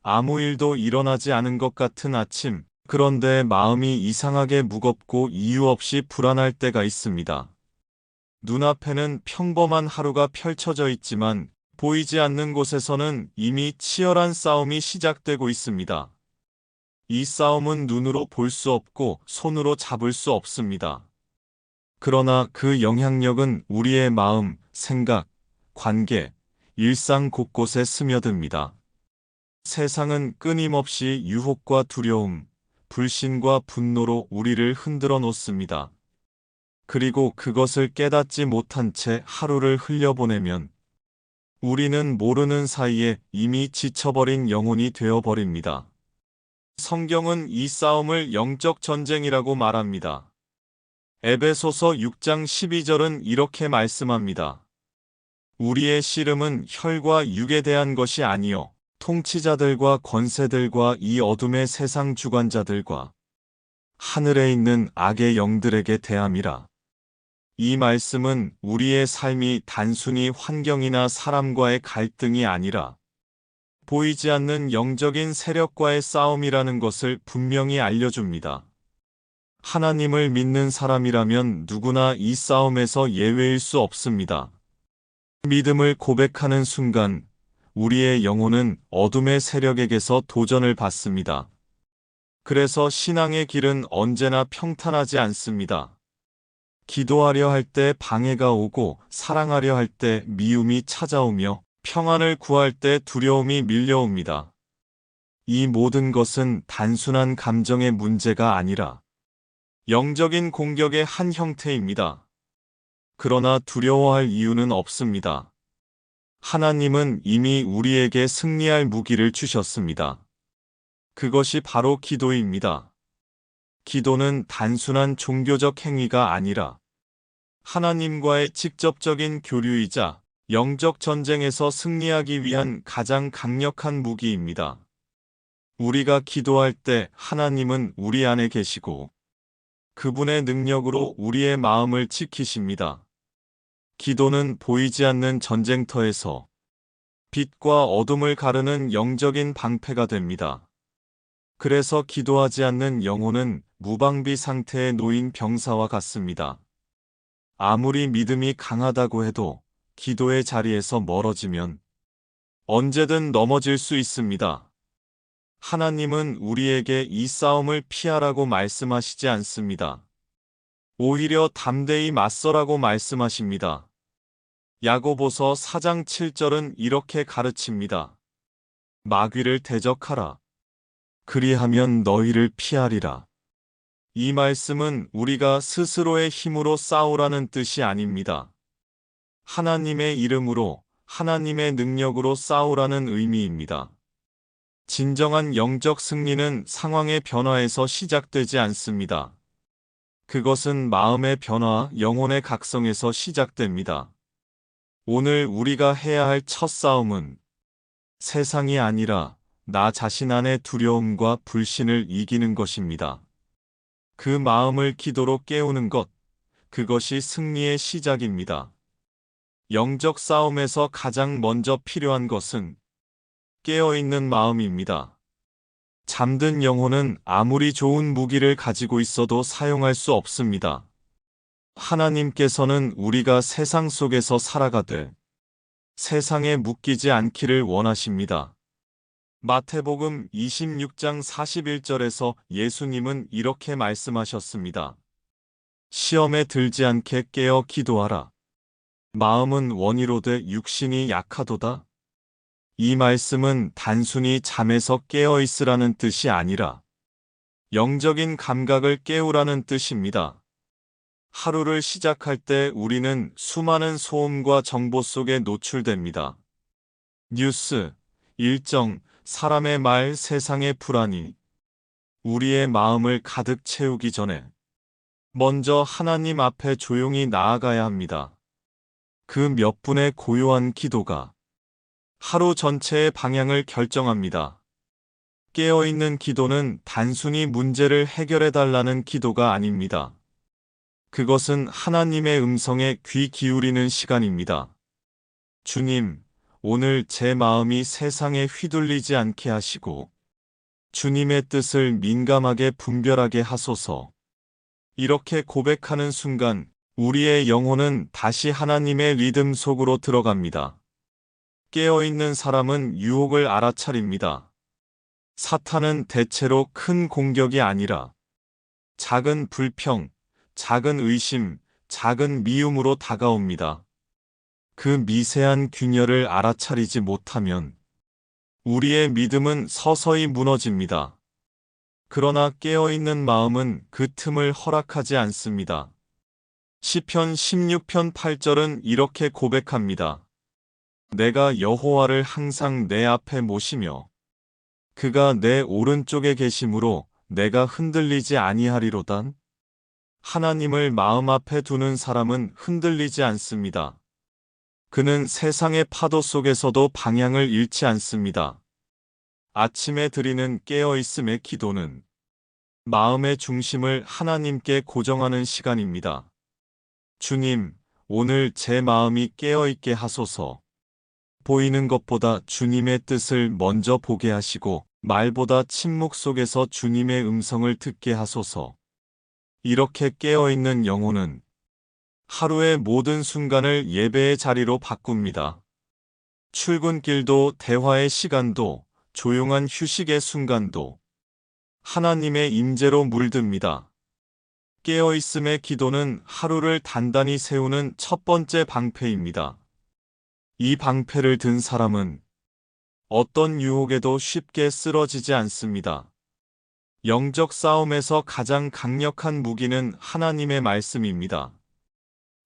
아무 일도 일어나지 않은 것 같은 아침, 그런데 마음이 이상하게 무겁고 이유 없이 불안할 때가 있습니다. 눈앞에는 평범한 하루가 펼쳐져 있지만 보이지 않는 곳에서는 이미 치열한 싸움이 시작되고 있습니다. 이 싸움은 눈으로 볼 수 없고 손으로 잡을 수 없습니다. 그러나 그 영향력은 우리의 마음, 생각, 관계, 일상 곳곳에 스며듭니다. 세상은 끊임없이 유혹과 두려움, 불신과 분노로 우리를 흔들어 놓습니다. 그리고 그것을 깨닫지 못한 채 하루를 흘려보내면 우리는 모르는 사이에 이미 지쳐버린 영혼이 되어버립니다. 성경은 이 싸움을 영적 전쟁이라고 말합니다. 에베소서 6장 12절은 이렇게 말씀합니다. 우리의 씨름은 혈과 육에 대한 것이 아니요 통치자들과 권세들과 이 어둠의 세상 주관자들과 하늘에 있는 악의 영들에게 대함이라. 이 말씀은 우리의 삶이 단순히 환경이나 사람과의 갈등이 아니라 보이지 않는 영적인 세력과의 싸움이라는 것을 분명히 알려줍니다. 하나님을 믿는 사람이라면 누구나 이 싸움에서 예외일 수 없습니다. 믿음을 고백하는 순간 우리의 영혼은 어둠의 세력에게서 도전을 받습니다. 그래서 신앙의 길은 언제나 평탄하지 않습니다. 기도하려 할 때 방해가 오고 사랑하려 할 때 미움이 찾아오며 평안을 구할 때 두려움이 밀려옵니다. 이 모든 것은 단순한 감정의 문제가 아니라 영적인 공격의 한 형태입니다. 그러나 두려워할 이유는 없습니다. 하나님은 이미 우리에게 승리할 무기를 주셨습니다. 그것이 바로 기도입니다. 기도는 단순한 종교적 행위가 아니라 하나님과의 직접적인 교류이자 영적 전쟁에서 승리하기 위한 가장 강력한 무기입니다. 우리가 기도할 때 하나님은 우리 안에 계시고 그분의 능력으로 우리의 마음을 지키십니다. 기도는 보이지 않는 전쟁터에서 빛과 어둠을 가르는 영적인 방패가 됩니다. 그래서 기도하지 않는 영혼은 무방비 상태에 놓인 병사와 같습니다. 아무리 믿음이 강하다고 해도 기도의 자리에서 멀어지면 언제든 넘어질 수 있습니다. 하나님은 우리에게 이 싸움을 피하라고 말씀하시지 않습니다. 오히려 담대히 맞서라고 말씀하십니다. 야고보서 4장 7절은 이렇게 가르칩니다. 마귀를 대적하라. 그리하면 너희를 피하리라. 이 말씀은 우리가 스스로의 힘으로 싸우라는 뜻이 아닙니다. 하나님의 이름으로, 하나님의 능력으로 싸우라는 의미입니다. 진정한 영적 승리는 상황의 변화에서 시작되지 않습니다. 그것은 마음의 변화, 영혼의 각성에서 시작됩니다. 오늘 우리가 해야 할 첫 싸움은 세상이 아니라 나 자신 안의 두려움과 불신을 이기는 것입니다. 그 마음을 기도로 깨우는 것, 그것이 승리의 시작입니다. 영적 싸움에서 가장 먼저 필요한 것은 깨어있는 마음입니다. 잠든 영혼은 아무리 좋은 무기를 가지고 있어도 사용할 수 없습니다. 하나님께서는 우리가 세상 속에서 살아가되 세상에 묶이지 않기를 원하십니다. 마태복음 26장 41절에서 예수님은 이렇게 말씀하셨습니다. 시험에 들지 않게 깨어 기도하라. 마음은 원이로되 육신이 약하도다. 이 말씀은 단순히 잠에서 깨어 있으라는 뜻이 아니라 영적인 감각을 깨우라는 뜻입니다. 하루를 시작할 때 우리는 수많은 소음과 정보 속에 노출됩니다. 뉴스, 일정, 사람의 말, 세상의 불안이 우리의 마음을 가득 채우기 전에 먼저 하나님 앞에 조용히 나아가야 합니다. 그 몇 분의 고요한 기도가 하루 전체의 방향을 결정합니다. 깨어있는 기도는 단순히 문제를 해결해달라는 기도가 아닙니다. 그것은 하나님의 음성에 귀 기울이는 시간입니다. 주님, 오늘 제 마음이 세상에 휘둘리지 않게 하시고 주님의 뜻을 민감하게 분별하게 하소서. 이렇게 고백하는 순간 우리의 영혼은 다시 하나님의 리듬 속으로 들어갑니다. 깨어있는 사람은 유혹을 알아차립니다. 사탄은 대체로 큰 공격이 아니라 작은 불평, 작은 의심, 작은 미움으로 다가옵니다. 그 미세한 균열을 알아차리지 못하면 우리의 믿음은 서서히 무너집니다. 그러나 깨어있는 마음은 그 틈을 허락하지 않습니다. 시편 16편 8절은 이렇게 고백합니다. 내가 여호와를 항상 내 앞에 모시며 그가 내 오른쪽에 계심으로 내가 흔들리지 아니하리로단. 하나님을 마음 앞에 두는 사람은 흔들리지 않습니다. 그는 세상의 파도 속에서도 방향을 잃지 않습니다. 아침에 드리는 깨어있음의 기도는 마음의 중심을 하나님께 고정하는 시간입니다. 주님, 오늘 제 마음이 깨어있게 하소서. 보이는 것보다 주님의 뜻을 먼저 보게 하시고 말보다 침묵 속에서 주님의 음성을 듣게 하소서. 이렇게 깨어있는 영혼은 하루의 모든 순간을 예배의 자리로 바꿉니다. 출근길도 대화의 시간도 조용한 휴식의 순간도 하나님의 임재로 물듭니다. 깨어있음의 기도는 하루를 단단히 세우는 첫 번째 방패입니다. 이 방패를 든 사람은 어떤 유혹에도 쉽게 쓰러지지 않습니다. 영적 싸움에서 가장 강력한 무기는 하나님의 말씀입니다.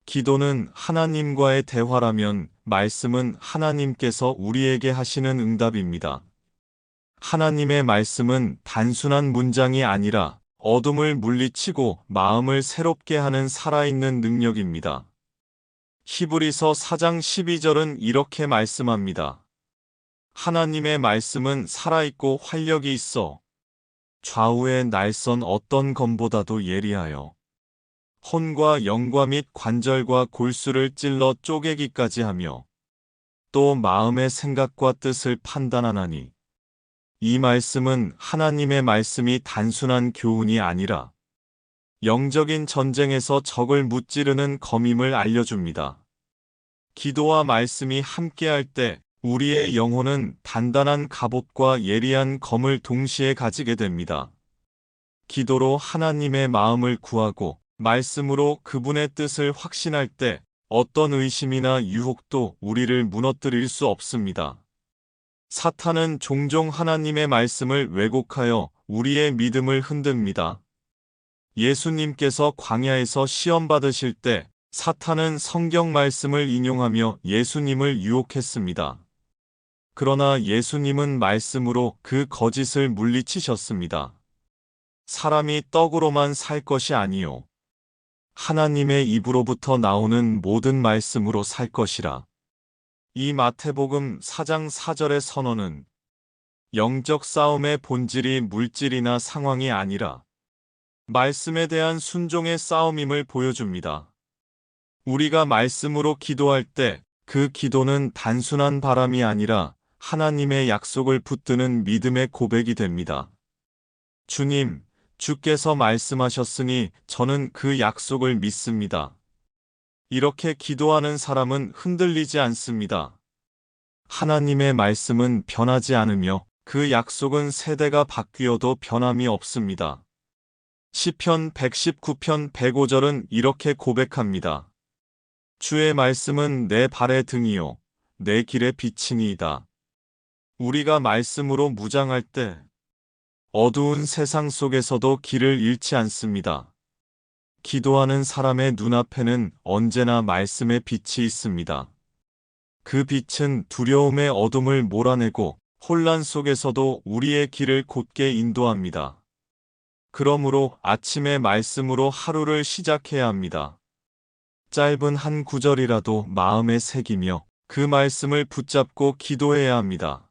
기도는 하나님과의 대화라면 말씀은 하나님께서 우리에게 하시는 응답입니다. 하나님의 말씀은 단순한 문장이 아니라 어둠을 물리치고 마음을 새롭게 하는 살아있는 능력입니다. 히브리서 4장 12절은 이렇게 말씀합니다. 하나님의 말씀은 살아있고 활력이 있어 좌우의 날선 어떤 검보다도 예리하여 혼과 영과 및 관절과 골수를 찔러 쪼개기까지 하며 또 마음의 생각과 뜻을 판단하나니. 이 말씀은 하나님의 말씀이 단순한 교훈이 아니라 영적인 전쟁에서 적을 무찌르는 검임을 알려줍니다. 기도와 말씀이 함께할 때 우리의 영혼은 단단한 갑옷과 예리한 검을 동시에 가지게 됩니다. 기도로 하나님의 마음을 구하고 말씀으로 그분의 뜻을 확신할 때 어떤 의심이나 유혹도 우리를 무너뜨릴 수 없습니다. 사탄은 종종 하나님의 말씀을 왜곡하여 우리의 믿음을 흔듭니다. 예수님께서 광야에서 시험 받으실 때 사탄은 성경 말씀을 인용하며 예수님을 유혹했습니다. 그러나 예수님은 말씀으로 그 거짓을 물리치셨습니다. 사람이 떡으로만 살 것이 아니요 하나님의 입으로부터 나오는 모든 말씀으로 살 것이라. 이 마태복음 4장 4절의 선언은 영적 싸움의 본질이 물질이나 상황이 아니라 말씀에 대한 순종의 싸움임을 보여줍니다. 우리가 말씀으로 기도할 때 그 기도는 단순한 바람이 아니라 하나님의 약속을 붙드는 믿음의 고백이 됩니다. 주님, 주께서 말씀하셨으니 저는 그 약속을 믿습니다. 이렇게 기도하는 사람은 흔들리지 않습니다. 하나님의 말씀은 변하지 않으며 그 약속은 세대가 바뀌어도 변함이 없습니다. 시편 119편 105절은 이렇게 고백합니다. 주의 말씀은 내 발의 등이요 내 길의 빛이니이다. 우리가 말씀으로 무장할 때 어두운 세상 속에서도 길을 잃지 않습니다. 기도하는 사람의 눈앞에는 언제나 말씀의 빛이 있습니다. 그 빛은 두려움의 어둠을 몰아내고 혼란 속에서도 우리의 길을 곧게 인도합니다. 그러므로 아침의 말씀으로 하루를 시작해야 합니다. 짧은 한 구절이라도 마음에 새기며 그 말씀을 붙잡고 기도해야 합니다.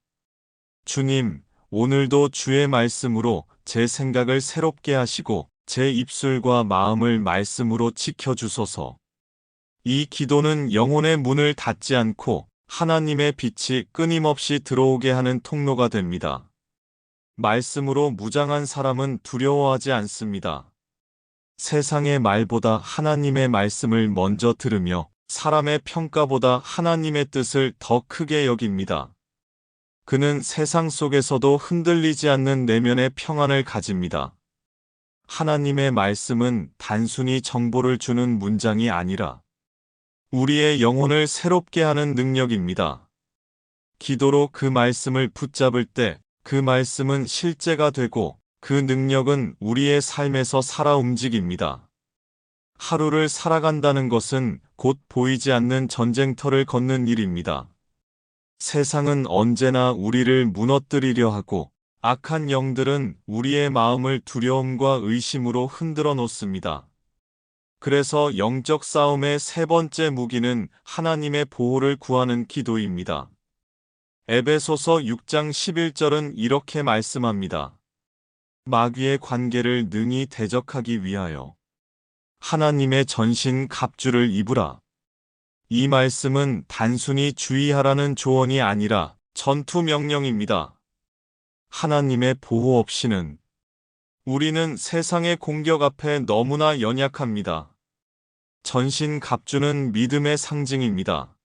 주님, 오늘도 주의 말씀으로 제 생각을 새롭게 하시고 제 입술과 마음을 말씀으로 지켜주소서. 이 기도는 영혼의 문을 닫지 않고 하나님의 빛이 끊임없이 들어오게 하는 통로가 됩니다. 말씀으로 무장한 사람은 두려워하지 않습니다. 세상의 말보다 하나님의 말씀을 먼저 들으며 사람의 평가보다 하나님의 뜻을 더 크게 여깁니다. 그는 세상 속에서도 흔들리지 않는 내면의 평안을 가집니다. 하나님의 말씀은 단순히 정보를 주는 문장이 아니라 우리의 영혼을 새롭게 하는 능력입니다. 기도로 그 말씀을 붙잡을 때 그 말씀은 실제가 되고 그 능력은 우리의 삶에서 살아 움직입니다. 하루를 살아간다는 것은 곧 보이지 않는 전쟁터를 걷는 일입니다. 세상은 언제나 우리를 무너뜨리려 하고 악한 영들은 우리의 마음을 두려움과 의심으로 흔들어 놓습니다. 그래서 영적 싸움의 세 번째 무기는 하나님의 보호를 구하는 기도입니다. 에베소서 6장 11절은 이렇게 말씀합니다. 마귀의 관계를 능히 대적하기 위하여 하나님의 전신 갑주를 입으라. 이 말씀은 단순히 주의하라는 조언이 아니라 전투 명령입니다. 하나님의 보호 없이는 우리는 세상의 공격 앞에 너무나 연약합니다. 전신 갑주는 믿음의 상징입니다.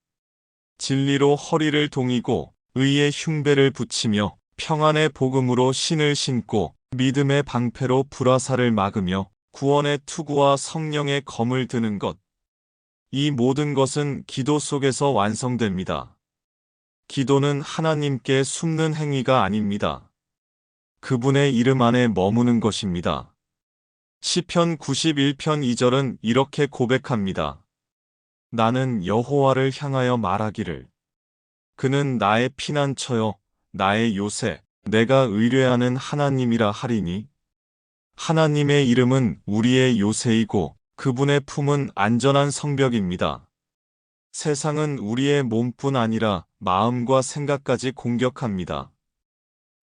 진리로 허리를 동이고 의의 흉배를 붙이며 평안의 복음으로 신을 신고 믿음의 방패로 불화살을 막으며 구원의 투구와 성령의 검을 드는 것. 이 모든 것은 기도 속에서 완성됩니다. 기도는 하나님께 숨는 행위가 아닙니다. 그분의 이름 안에 머무는 것입니다. 시편 91편 2절은 이렇게 고백합니다. 나는 여호와를 향하여 말하기를 그는 나의 피난처요 나의 요새 내가 의뢰하는 하나님이라 하리니 하나님의 이름은 우리의 요새이고 그분의 품은 안전한 성벽입니다. 세상은 우리의 몸뿐 아니라 마음과 생각까지 공격합니다.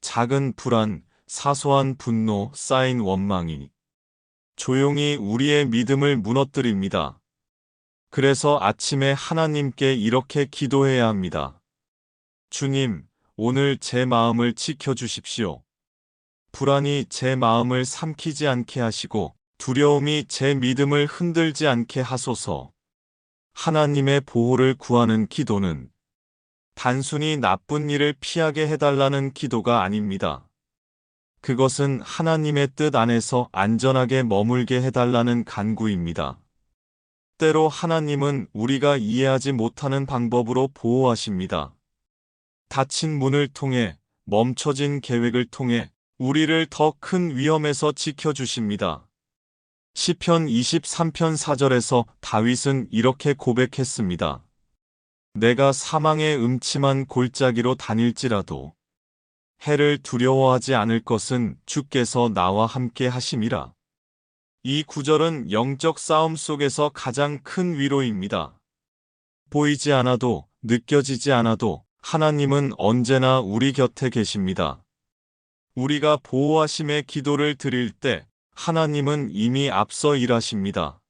작은 불안, 사소한 분노, 쌓인 원망이 조용히 우리의 믿음을 무너뜨립니다. 그래서 아침에 하나님께 이렇게 기도해야 합니다. 주님, 오늘 제 마음을 지켜주십시오. 불안이 제 마음을 삼키지 않게 하시고 두려움이 제 믿음을 흔들지 않게 하소서. 하나님의 보호를 구하는 기도는 단순히 나쁜 일을 피하게 해달라는 기도가 아닙니다. 그것은 하나님의 뜻 안에서 안전하게 머물게 해달라는 간구입니다. 때로 하나님은 우리가 이해하지 못하는 방법으로 보호하십니다. 닫힌 문을 통해, 멈춰진 계획을 통해 우리를 더 큰 위험에서 지켜주십니다. 시편 23편 4절에서 다윗은 이렇게 고백했습니다. 내가 사망의 음침한 골짜기로 다닐지라도 해를 두려워하지 않을 것은 주께서 나와 함께 하심이라. 이 구절은 영적 싸움 속에서 가장 큰 위로입니다. 보이지 않아도, 느껴지지 않아도 하나님은 언제나 우리 곁에 계십니다. 우리가 보호하심의 기도를 드릴 때 하나님은 이미 앞서 일하십니다.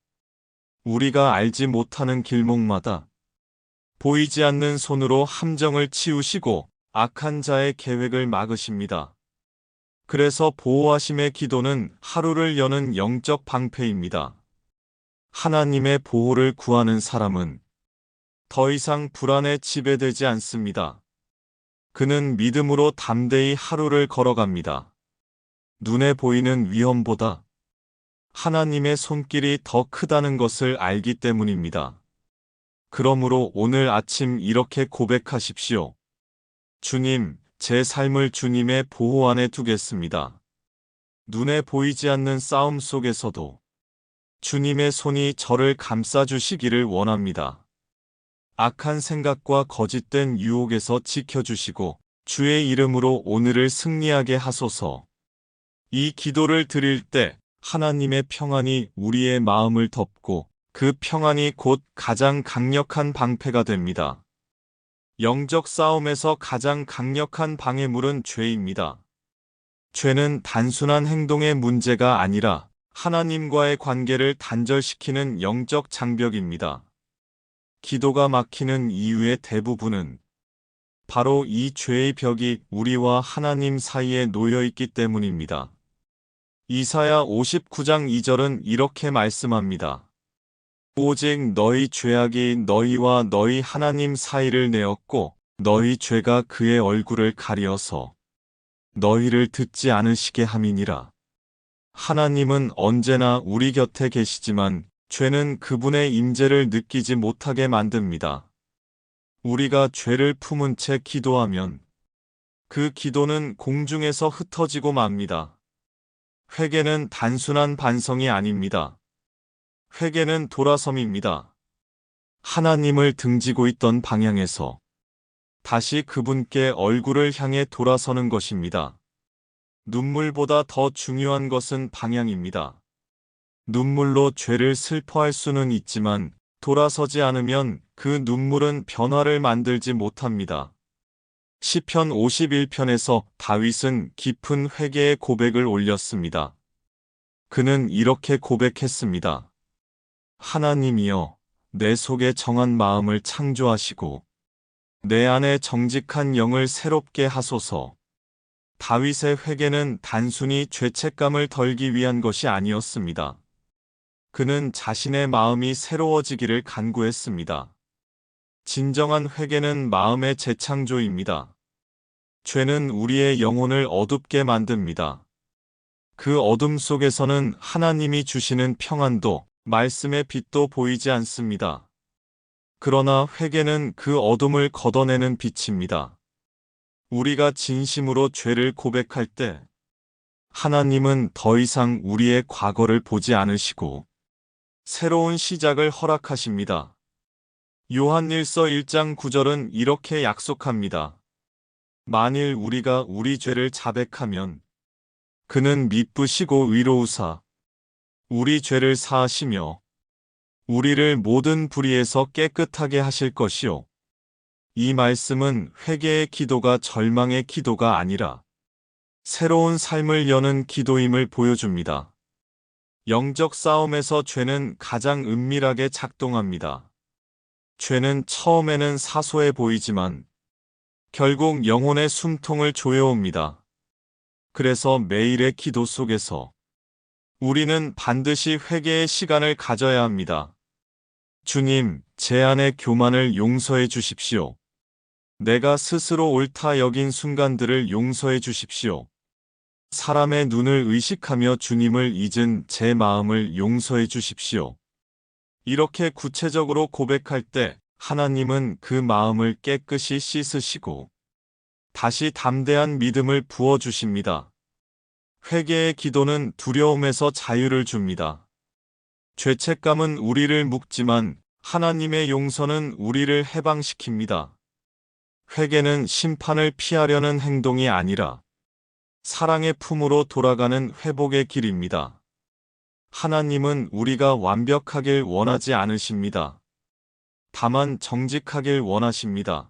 우리가 알지 못하는 길목마다 보이지 않는 손으로 함정을 치우시고 악한 자의 계획을 막으십니다. 그래서 보호하심의 기도는 하루를 여는 영적 방패입니다. 하나님의 보호를 구하는 사람은 더 이상 불안에 지배되지 않습니다. 그는 믿음으로 담대히 하루를 걸어갑니다. 눈에 보이는 위험보다 하나님의 손길이 더 크다는 것을 알기 때문입니다. 그러므로 오늘 아침 이렇게 고백하십시오. 주님, 제 삶을 주님의 보호 안에 두겠습니다. 눈에 보이지 않는 싸움 속에서도 주님의 손이 저를 감싸주시기를 원합니다. 악한 생각과 거짓된 유혹에서 지켜주시고 주의 이름으로 오늘을 승리하게 하소서. 이 기도를 드릴 때 하나님의 평안이 우리의 마음을 덮고 그 평안이 곧 가장 강력한 방패가 됩니다. 영적 싸움에서 가장 강력한 방해물은 죄입니다. 죄는 단순한 행동의 문제가 아니라 하나님과의 관계를 단절시키는 영적 장벽입니다. 기도가 막히는 이유의 대부분은 바로 이 죄의 벽이 우리와 하나님 사이에 놓여 있기 때문입니다. 이사야 59장 2절은 이렇게 말씀합니다. 오직 너희 죄악이 너희와 너희 하나님 사이를 내었고 너희 죄가 그의 얼굴을 가리어서 너희를 듣지 않으시게 함이니라. 하나님은 언제나 우리 곁에 계시지만 죄는 그분의 임재를 느끼지 못하게 만듭니다. 우리가 죄를 품은 채 기도하면 그 기도는 공중에서 흩어지고 맙니다. 회개는 단순한 반성이 아닙니다. 회개는 돌아섬입니다. 하나님을 등지고 있던 방향에서 다시 그분께 얼굴을 향해 돌아서는 것입니다. 눈물보다 더 중요한 것은 방향입니다. 눈물로 죄를 슬퍼할 수는 있지만 돌아서지 않으면 그 눈물은 변화를 만들지 못합니다. 시편 51편에서 다윗은 깊은 회개의 고백을 올렸습니다. 그는 이렇게 고백했습니다. 하나님이여, 내 속에 정한 마음을 창조하시고 내 안에 정직한 영을 새롭게 하소서. 다윗의 회개는 단순히 죄책감을 덜기 위한 것이 아니었습니다. 그는 자신의 마음이 새로워지기를 간구했습니다. 진정한 회개는 마음의 재창조입니다. 죄는 우리의 영혼을 어둡게 만듭니다. 그 어둠 속에서는 하나님이 주시는 평안도, 말씀의 빛도 보이지 않습니다. 그러나 회개는 그 어둠을 걷어내는 빛입니다. 우리가 진심으로 죄를 고백할 때 하나님은 더 이상 우리의 과거를 보지 않으시고 새로운 시작을 허락하십니다. 요한일서 1장 9절은 이렇게 약속합니다. 만일 우리가 우리 죄를 자백하면 그는 미쁘시고 의로우사 우리 죄를 사하시며 우리를 모든 불의에서 깨끗하게 하실 것이요. 이 말씀은 회개의 기도가 절망의 기도가 아니라 새로운 삶을 여는 기도임을 보여줍니다. 영적 싸움에서 죄는 가장 은밀하게 작동합니다. 죄는 처음에는 사소해 보이지만 결국 영혼의 숨통을 조여옵니다. 그래서 매일의 기도 속에서 우리는 반드시 회개의 시간을 가져야 합니다. 주님, 제 안의 교만을 용서해 주십시오. 내가 스스로 옳다 여긴 순간들을 용서해 주십시오. 사람의 눈을 의식하며 주님을 잊은 제 마음을 용서해 주십시오. 이렇게 구체적으로 고백할 때 하나님은 그 마음을 깨끗이 씻으시고 다시 담대한 믿음을 부어주십니다. 회개의 기도는 두려움에서 자유를 줍니다. 죄책감은 우리를 묶지만 하나님의 용서는 우리를 해방시킵니다. 회개는 심판을 피하려는 행동이 아니라 사랑의 품으로 돌아가는 회복의 길입니다. 하나님은 우리가 완벽하길 원하지 않으십니다. 다만 정직하길 원하십니다.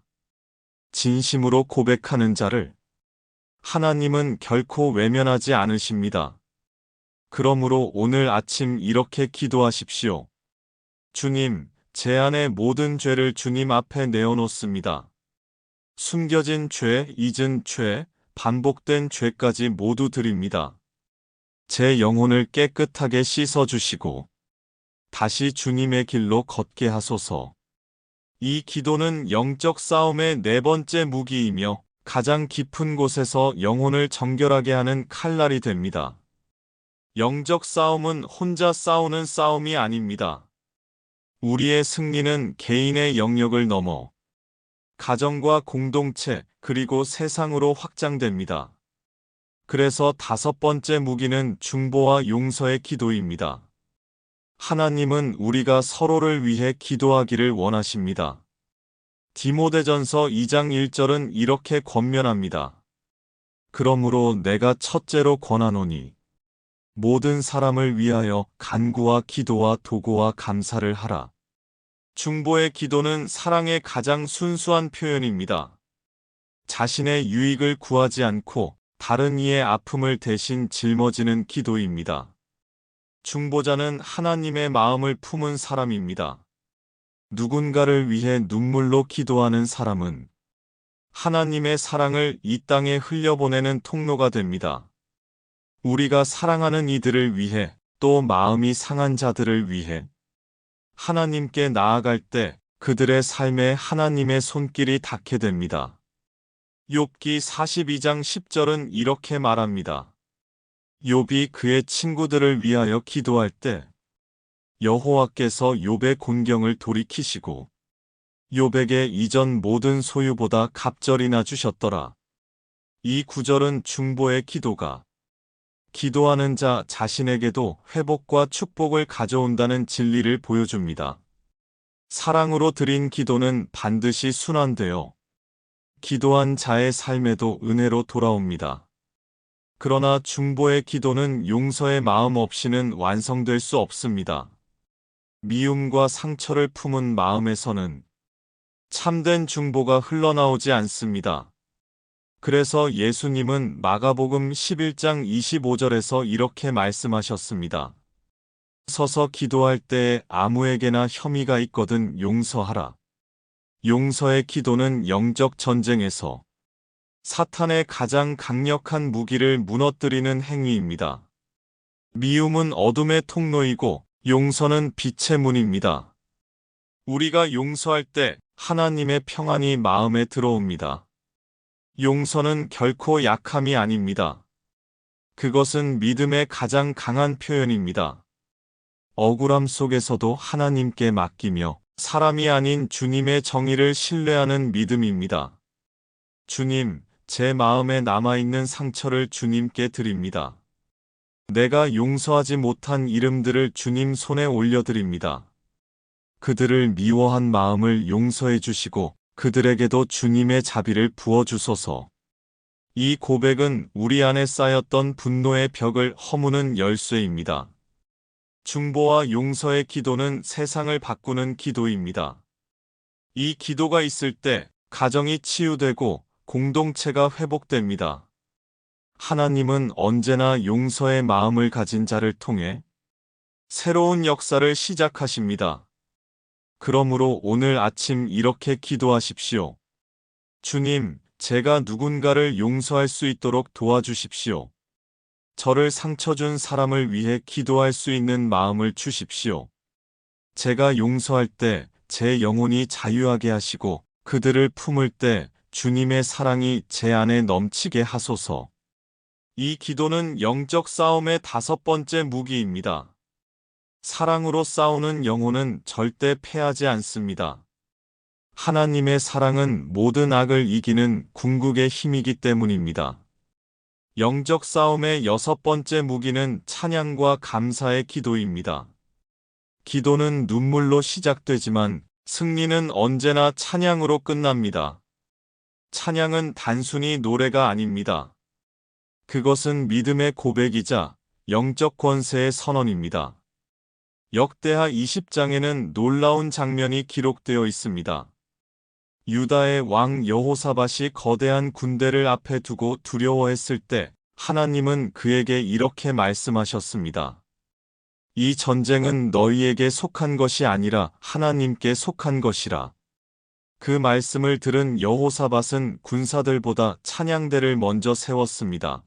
진심으로 고백하는 자를 하나님은 결코 외면하지 않으십니다. 그러므로 오늘 아침 이렇게 기도하십시오. 주님, 제 안의 모든 죄를 주님 앞에 내어놓습니다. 숨겨진 죄, 잊은 죄, 반복된 죄까지 모두 드립니다. 제 영혼을 깨끗하게 씻어주시고 다시 주님의 길로 걷게 하소서. 이 기도는 영적 싸움의 네 번째 무기이며 가장 깊은 곳에서 영혼을 정결하게 하는 칼날이 됩니다. 영적 싸움은 혼자 싸우는 싸움이 아닙니다. 우리의 승리는 개인의 영역을 넘어 가정과 공동체 그리고 세상으로 확장됩니다. 그래서 다섯 번째 무기는 중보와 용서의 기도입니다. 하나님은 우리가 서로를 위해 기도하기를 원하십니다. 디모데전서 2장 1절은 이렇게 권면합니다. 그러므로 내가 첫째로 권하노니 모든 사람을 위하여 간구와 기도와 도고와 감사를 하라. 중보의 기도는 사랑의 가장 순수한 표현입니다. 자신의 유익을 구하지 않고 다른 이의 아픔을 대신 짊어지는 기도입니다. 중보자는 하나님의 마음을 품은 사람입니다. 누군가를 위해 눈물로 기도하는 사람은 하나님의 사랑을 이 땅에 흘려보내는 통로가 됩니다. 우리가 사랑하는 이들을 위해, 또 마음이 상한 자들을 위해 하나님께 나아갈 때 그들의 삶에 하나님의 손길이 닿게 됩니다. 욥기 42장 10절은 이렇게 말합니다. 욥이 그의 친구들을 위하여 기도할 때 여호와께서 욥의 곤경을 돌이키시고 욥에게 이전 모든 소유보다 갑절이나 주셨더라. 이 구절은 중보의 기도가 기도하는 자 자신에게도 회복과 축복을 가져온다는 진리를 보여줍니다. 사랑으로 드린 기도는 반드시 순환되어 기도한 자의 삶에도 은혜로 돌아옵니다. 그러나 중보의 기도는 용서의 마음 없이는 완성될 수 없습니다. 미움과 상처를 품은 마음에서는 참된 중보가 흘러나오지 않습니다. 그래서 예수님은 마가복음 11장 25절에서 이렇게 말씀하셨습니다. 서서 기도할 때에 아무에게나 혐의가 있거든 용서하라. 용서의 기도는 영적 전쟁에서 사탄의 가장 강력한 무기를 무너뜨리는 행위입니다. 미움은 어둠의 통로이고 용서는 빛의 문입니다. 우리가 용서할 때 하나님의 평안이 마음에 들어옵니다. 용서는 결코 약함이 아닙니다. 그것은 믿음의 가장 강한 표현입니다. 억울함 속에서도 하나님께 맡기며 사람이 아닌 주님의 정의를 신뢰하는 믿음입니다. 주님, 제 마음에 남아있는 상처를 주님께 드립니다. 내가 용서하지 못한 이름들을 주님 손에 올려드립니다. 그들을 미워한 마음을 용서해 주시고 그들에게도 주님의 자비를 부어주소서. 이 고백은 우리 안에 쌓였던 분노의 벽을 허무는 열쇠입니다. 중보와 용서의 기도는 세상을 바꾸는 기도입니다. 이 기도가 있을 때 가정이 치유되고 공동체가 회복됩니다. 하나님은 언제나 용서의 마음을 가진 자를 통해 새로운 역사를 시작하십니다. 그러므로 오늘 아침 이렇게 기도하십시오. 주님, 제가 누군가를 용서할 수 있도록 도와주십시오. 저를 상처 준 사람을 위해 기도할 수 있는 마음을 주십시오. 제가 용서할 때 제 영혼이 자유하게 하시고 그들을 품을 때 주님의 사랑이 제 안에 넘치게 하소서. 이 기도는 영적 싸움의 5번째 무기입니다. 사랑으로 싸우는 영혼은 절대 패하지 않습니다. 하나님의 사랑은 모든 악을 이기는 궁극의 힘이기 때문입니다. 영적 싸움의 6번째 무기는 찬양과 감사의 기도입니다. 기도는 눈물로 시작되지만 승리는 언제나 찬양으로 끝납니다. 찬양은 단순히 노래가 아닙니다. 그것은 믿음의 고백이자 영적 권세의 선언입니다. 역대하 20장에는 놀라운 장면이 기록되어 있습니다. 유다의 왕 여호사밧이 거대한 군대를 앞에 두고 두려워했을 때 하나님은 그에게 이렇게 말씀하셨습니다. 이 전쟁은 너희에게 속한 것이 아니라 하나님께 속한 것이라. 그 말씀을 들은 여호사밧은 군사들보다 찬양대를 먼저 세웠습니다.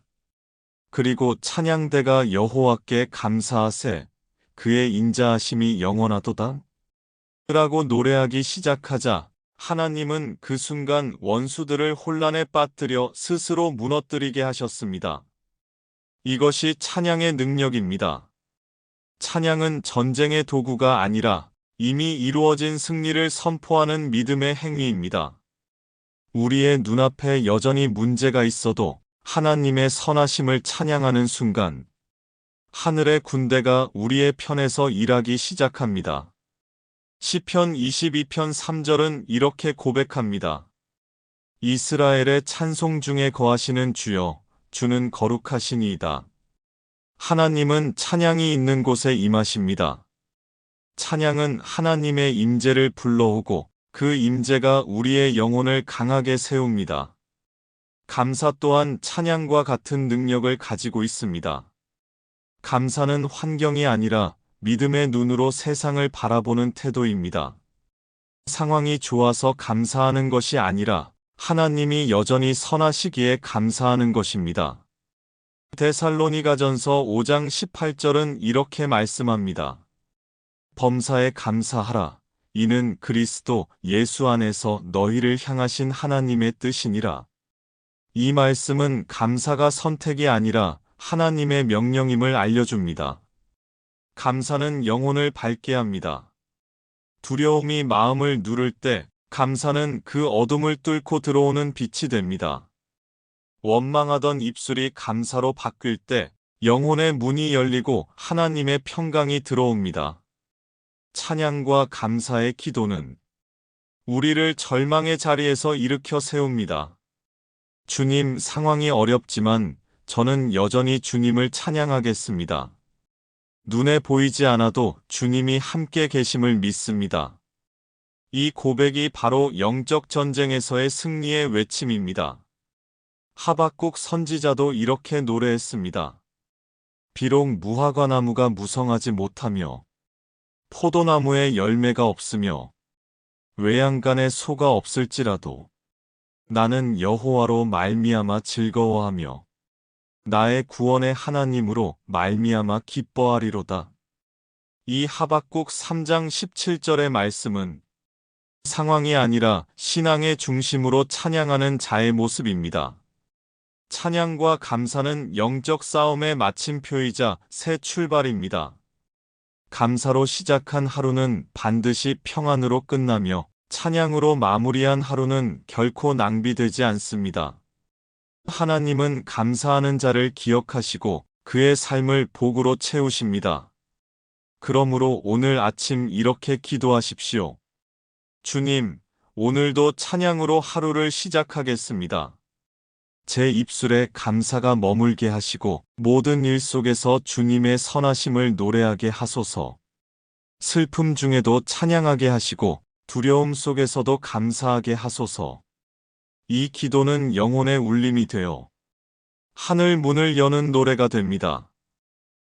그리고 찬양대가 여호와께 감사하세 그의 인자하심이 영원하도다 라고 노래하기 시작하자 하나님은 그 순간 원수들을 혼란에 빠뜨려 스스로 무너뜨리게 하셨습니다. 이것이 찬양의 능력입니다. 찬양은 전쟁의 도구가 아니라 이미 이루어진 승리를 선포하는 믿음의 행위입니다. 우리의 눈앞에 여전히 문제가 있어도 하나님의 선하심을 찬양하는 순간 하늘의 군대가 우리의 편에서 일하기 시작합니다. 시편 22편 3절은 이렇게 고백합니다. 이스라엘의 찬송 중에 거하시는 주여, 주는 거룩하시니이다. 하나님은 찬양이 있는 곳에 임하십니다. 찬양은 하나님의 임재를 불러오고 그 임재가 우리의 영혼을 강하게 세웁니다. 감사 또한 찬양과 같은 능력을 가지고 있습니다. 감사는 환경이 아니라 믿음의 눈으로 세상을 바라보는 태도입니다. 상황이 좋아서 감사하는 것이 아니라 하나님이 여전히 선하시기에 감사하는 것입니다. 데살로니가전서 5장 18절은 이렇게 말씀합니다. 범사에 감사하라. 이는 그리스도 예수 안에서 너희를 향하신 하나님의 뜻이니라. 이 말씀은 감사가 선택이 아니라 하나님의 명령임을 알려줍니다. 감사는 영혼을 밝게 합니다. 두려움이 마음을 누를 때 감사는 그 어둠을 뚫고 들어오는 빛이 됩니다. 원망하던 입술이 감사로 바뀔 때 영혼의 문이 열리고 하나님의 평강이 들어옵니다. 찬양과 감사의 기도는 우리를 절망의 자리에서 일으켜 세웁니다. 주님, 상황이 어렵지만 저는 여전히 주님을 찬양하겠습니다. 눈에 보이지 않아도 주님이 함께 계심을 믿습니다. 이 고백이 바로 영적 전쟁에서의 승리의 외침입니다. 하박국 선지자도 이렇게 노래했습니다. 비록 무화과 나무가 무성하지 못하며 포도나무에 열매가 없으며 외양간에 소가 없을지라도 나는 여호와로 말미암아 즐거워하며 나의 구원의 하나님으로 말미암아 기뻐하리로다. 이 하박국 3장 17절의 말씀은 상황이 아니라 신앙의 중심으로 찬양하는 자의 모습입니다. 찬양과 감사는 영적 싸움의 마침표이자 새 출발입니다. 감사로 시작한 하루는 반드시 평안으로 끝나며 찬양으로 마무리한 하루는 결코 낭비되지 않습니다. 하나님은 감사하는 자를 기억하시고 그의 삶을 복으로 채우십니다. 그러므로 오늘 아침 이렇게 기도하십시오. 주님, 오늘도 찬양으로 하루를 시작하겠습니다. 제 입술에 감사가 머물게 하시고 모든 일 속에서 주님의 선하심을 노래하게 하소서. 슬픔 중에도 찬양하게 하시고 두려움 속에서도 감사하게 하소서. 이 기도는 영혼의 울림이 되어 하늘 문을 여는 노래가 됩니다.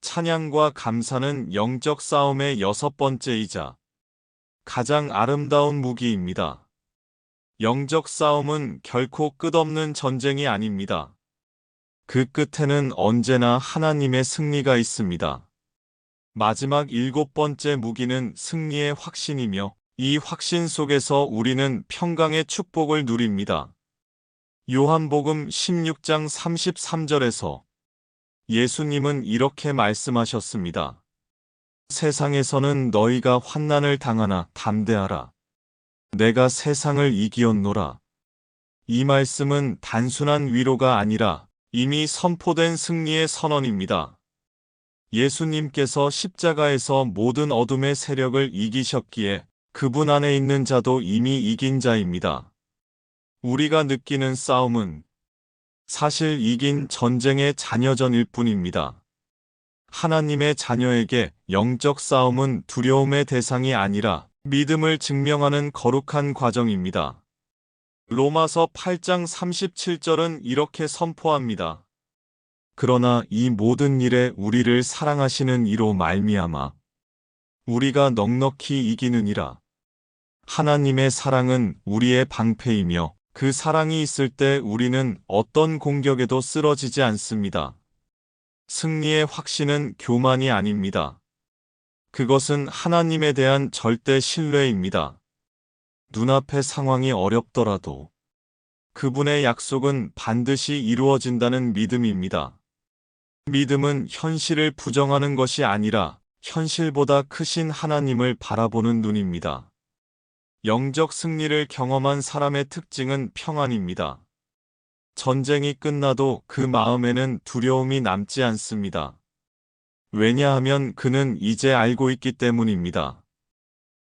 찬양과 감사는 영적 싸움의 6번째이자 가장 아름다운 무기입니다. 영적 싸움은 결코 끝없는 전쟁이 아닙니다. 그 끝에는 언제나 하나님의 승리가 있습니다. 마지막 7번째 무기는 승리의 확신이며 이 확신 속에서 우리는 평강의 축복을 누립니다. 요한복음 16장 33절에서 예수님은 이렇게 말씀하셨습니다. 세상에서는 너희가 환난을 당하나 담대하라. 내가 세상을 이기었노라. 이 말씀은 단순한 위로가 아니라 이미 선포된 승리의 선언입니다. 예수님께서 십자가에서 모든 어둠의 세력을 이기셨기에 그분 안에 있는 자도 이미 이긴 자입니다. 우리가 느끼는 싸움은 사실 이긴 전쟁의 자녀전일 뿐입니다. 하나님의 자녀에게 영적 싸움은 두려움의 대상이 아니라 믿음을 증명하는 거룩한 과정입니다. 로마서 8장 37절은 이렇게 선포합니다. 그러나 이 모든 일에 우리를 사랑하시는 이로 말미암아 우리가 넉넉히 이기느니라. 하나님의 사랑은 우리의 방패이며 그 사랑이 있을 때 우리는 어떤 공격에도 쓰러지지 않습니다. 승리의 확신은 교만이 아닙니다. 그것은 하나님에 대한 절대 신뢰입니다. 눈앞의 상황이 어렵더라도 그분의 약속은 반드시 이루어진다는 믿음입니다. 믿음은 현실을 부정하는 것이 아니라 현실보다 크신 하나님을 바라보는 눈입니다. 영적 승리를 경험한 사람의 특징은 평안입니다. 전쟁이 끝나도 그 마음에는 두려움이 남지 않습니다. 왜냐하면 그는 이제 알고 있기 때문입니다.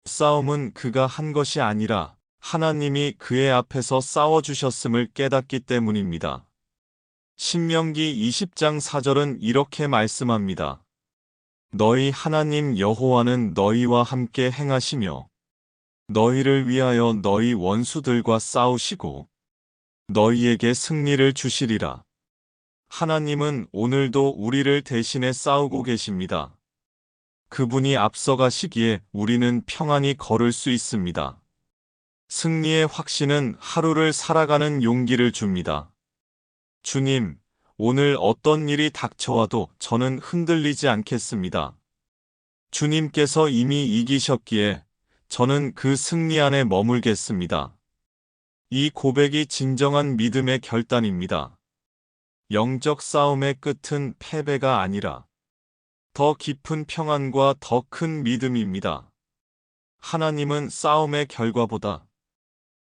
싸움은 그가 한 것이 아니라 하나님이 그의 앞에서 싸워주셨음을 깨닫기 때문입니다. 신명기 20장 4절은 이렇게 말씀합니다. 너희 하나님 여호와는 너희와 함께 행하시며 너희를 위하여 너희 원수들과 싸우시고 너희에게 승리를 주시리라. 하나님은 오늘도 우리를 대신해 싸우고 계십니다. 그분이 앞서가시기에 우리는 평안히 걸을 수 있습니다. 승리의 확신은 하루를 살아가는 용기를 줍니다. 주님, 오늘 어떤 일이 닥쳐와도 저는 흔들리지 않겠습니다. 주님께서 이미 이기셨기에 저는 그 승리 안에 머물겠습니다. 이 고백이 진정한 믿음의 결단입니다. 영적 싸움의 끝은 패배가 아니라 더 깊은 평안과 더 큰 믿음입니다. 하나님은 싸움의 결과보다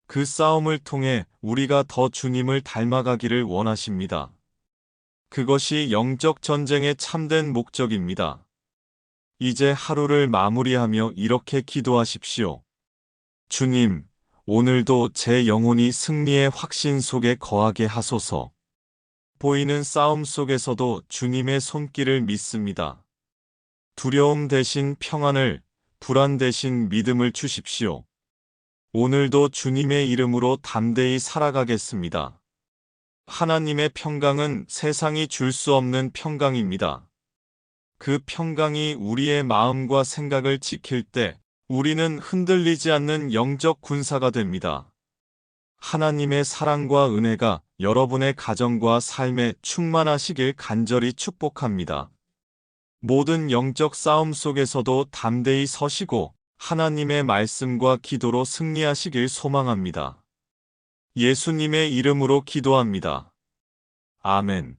그 싸움을 통해 우리가 더 주님을 닮아가기를 원하십니다. 그것이 영적 전쟁의 참된 목적입니다. 이제 하루를 마무리하며 이렇게 기도하십시오. 주님, 오늘도 제 영혼이 승리의 확신 속에 거하게 하소서. 보이는 싸움 속에서도 주님의 손길을 믿습니다. 두려움 대신 평안을, 불안 대신 믿음을 주십시오. 오늘도 주님의 이름으로 담대히 살아가겠습니다. 하나님의 평강은 세상이 줄 수 없는 평강입니다. 그 평강이 우리의 마음과 생각을 지킬 때 우리는 흔들리지 않는 영적 군사가 됩니다. 하나님의 사랑과 은혜가 여러분의 가정과 삶에 충만하시길 간절히 축복합니다. 모든 영적 싸움 속에서도 담대히 서시고 하나님의 말씀과 기도로 승리하시길 소망합니다. 예수님의 이름으로 기도합니다. 아멘.